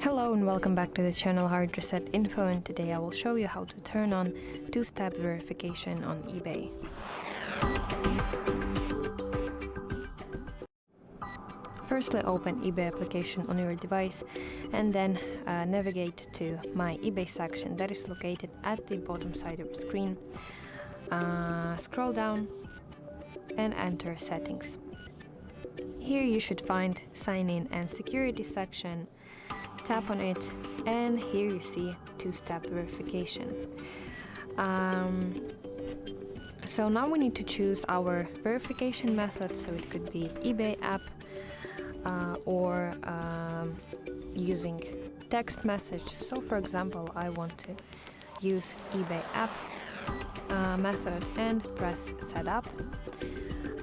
Hello and welcome back to the channel HardReset.Info, and today I will show you how to turn on two-step verification on eBay. Firstly, open eBay application on your device and then navigate to My eBay section that is located at the bottom side of the screen. Scroll down and enter Settings. Here you should find Sign In and Security section. Tap on it and here you see two-step verification. So now we need to choose our verification method, so it could be eBay app or using text message. So for example, I want to use eBay app method and press setup.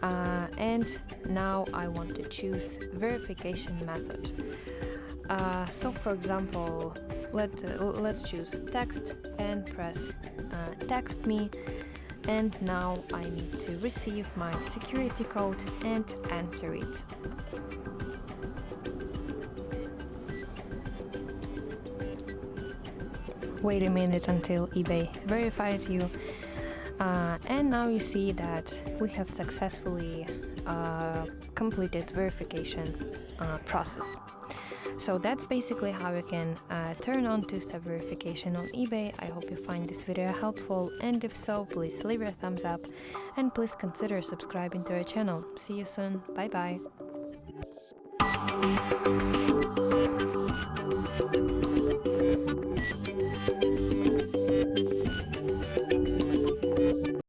And now I want to choose verification method. So for example, let's choose text and press text me, and now I need to receive my security code and enter it. Wait a minute until eBay verifies you, and now you see that we have successfully completed verification process. So that's basically how you can turn on two-step verification on eBay. I hope you find this video helpful, and if so, please leave your thumbs up and please consider subscribing to our channel. See you soon. Bye bye.